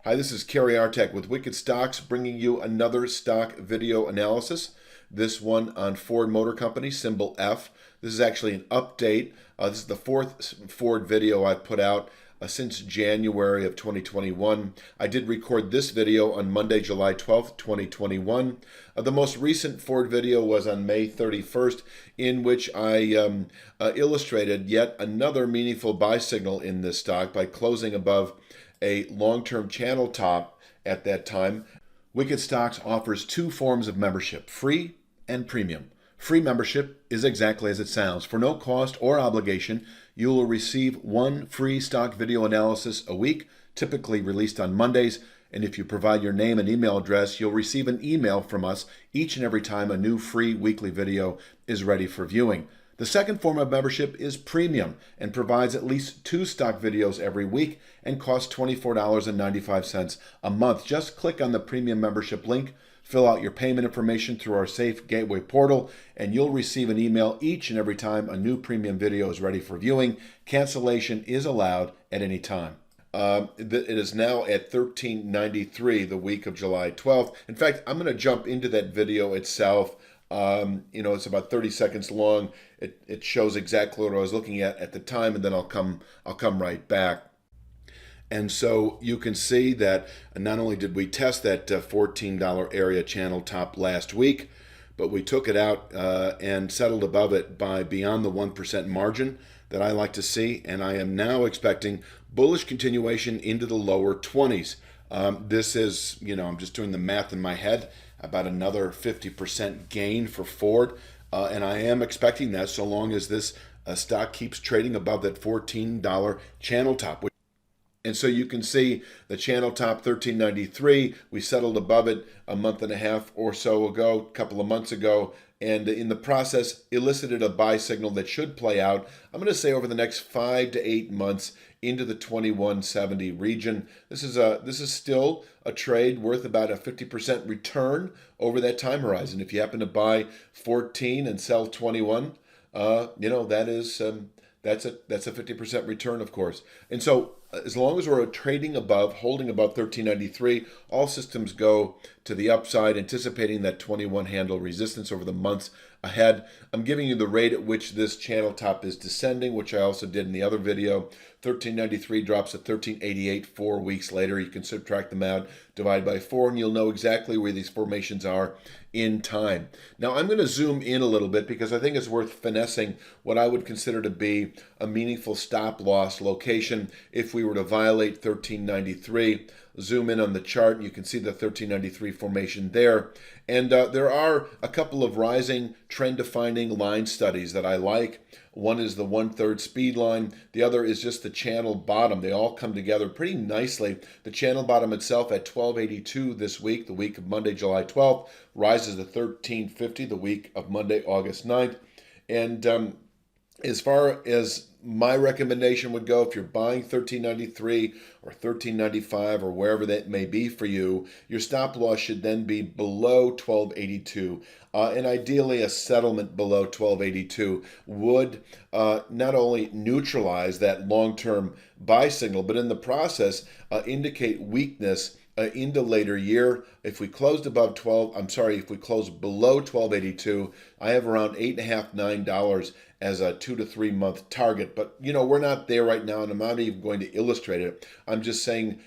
Hi, this is Cary with Wicked Stocks, bringing you another stock video analysis. This one on Ford Motor Company, symbol F. This is actually an update. This is the fourth Ford video I've put out since January of 2021. I did record this video on Monday, July 12th, 2021. The most recent Ford video was on May 31st, in which I illustrated yet another meaningful buy signal in this stock by closing above a long-term channel top at that time. Wicked Stocks offers two forms of membership, free and premium. Free membership is exactly as it sounds. For no cost or obligation, you will receive one free stock video analysis a week, typically released on Mondays. And if you provide your name and email address, you'll receive an email from us each and every time a new free weekly video is ready for viewing. The second form of membership is premium and provides at least two stock videos every week and costs $24.95 a month. Just click on the premium membership link, fill out your payment information through our safe gateway portal, and you'll receive an email each and every time a new premium video is ready for viewing. Cancellation is allowed at any time. It is now at $13.93 the week of July 12th. In fact, I'm going to jump into that video itself. It's about 30 seconds long. It shows exactly what I was looking at the time, and then I'll come right back. And so you can see that not only did we test that $14 area channel top last week, but we took it out and settled above it by beyond the 1% margin that I like to see. And I am now expecting bullish continuation into the lower 20s. This is, I'm just doing the math in my head, about another 50% gain for Ford. And I am expecting that so long as this stock keeps trading above that $14 channel top. And so you can see the channel top $13.93. We settled above it a month and a half or so ago, a couple of months ago, and in the process elicited a buy signal that should play out, I'm going to say, over the next 5 to 8 months into the 2170 region. This is still a trade worth about a 50% return over that time horizon. If you happen to buy 14 and sell 21, that's a 50% return, of course. And so as long as we're trading above, holding above 13.93, all systems go to the upside, anticipating that 21 handle resistance over the months ahead. I'm giving you the rate at which this channel top is descending, which I also did in the other video. 13.93 drops to 13.88 4 weeks later. You can subtract them out, divide by 4, and you'll know exactly where these formations are in time. Now I'm going to zoom in a little bit because I think it's worth finessing what I would consider to be a meaningful stop loss location if we were to violate 13.93. Zoom in on the chart, and you can see the 13.93 formation there. And there are a couple of rising trend-defining line studies that I like. One is the 1/3 speed line. The other is just the channel bottom. They all come together pretty nicely. The channel bottom itself at 1282 this week, the week of Monday, July 12th, rises to 1350 the week of Monday, August 9th. And as far as my recommendation would go, if you're buying 13.93 or 13.95 or wherever that may be for you, your stop loss should then be below 12.82. And ideally a settlement below 12.82 would not only neutralize that long-term buy signal, but in the process indicate weakness into later year. If we closed below 12.82, I have around $8.50, $9 as a 2 to 3 month target. But we're not there right now, and I'm not even going to illustrate it. I'm just saying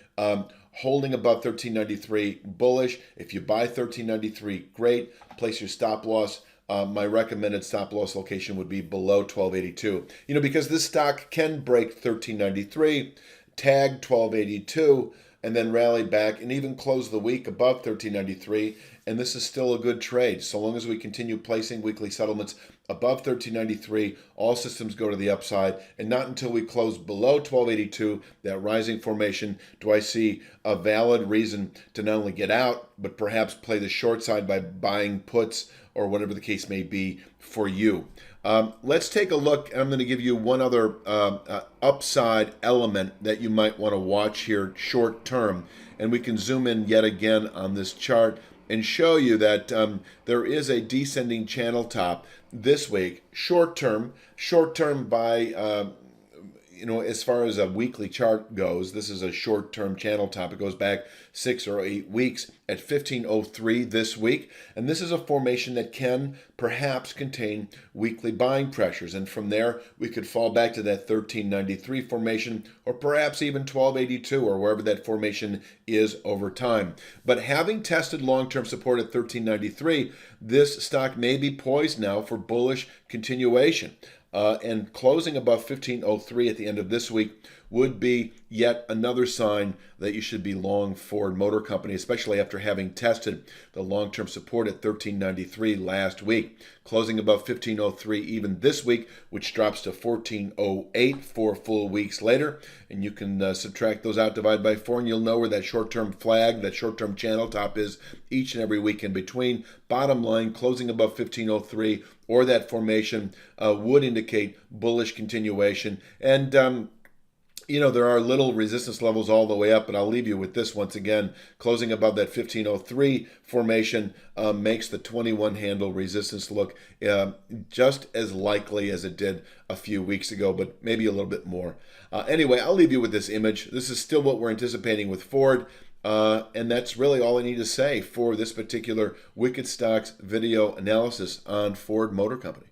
holding above 13.93 bullish. If you buy 13.93, great. Place your stop loss. My recommended stop loss location would be below 12.82. Because this stock can break 13.93, tag 12.82, and then rally back and even close the week above 13.93, and this is still a good trade. So long as we continue placing weekly settlements above 13.93, all systems go to the upside, and not until we close below 12.82, that rising formation, do I see a valid reason to not only get out, but perhaps play the short side by buying puts or whatever the case may be for you. Let's take a look, and I'm going to give you one other upside element that you might want to watch here short term. And we can zoom in yet again on this chart and show you that there is a descending channel top this week, short term by as far as a weekly chart goes, this is a short-term channel top. It goes back 6 or 8 weeks at 1503 this week. And this is a formation that can perhaps contain weekly buying pressures. And from there, we could fall back to that 1393 formation, or perhaps even 1282, or wherever that formation is over time. But having tested long-term support at 1393, this stock may be poised now for bullish continuation. And closing above 1503 at the end of this week would be yet another sign that you should be long Ford Motor Company, especially after having tested the long-term support at 1393 last week. Closing above 1503 even this week, which drops to 1408 4 full weeks later. And you can subtract those out, divide by 4, and you'll know where that short-term flag, that short-term channel top is each and every week in between. Bottom line, closing above 1503 or that formation would indicate bullish continuation. And there are little resistance levels all the way up, but I'll leave you with this once again. Closing above that 1503 formation makes the 21 handle resistance look just as likely as it did a few weeks ago, but maybe a little bit more. Anyway, I'll leave you with this image. This is still what we're anticipating with Ford. And that's really all I need to say for this particular Wicked Stocks video analysis on Ford Motor Company.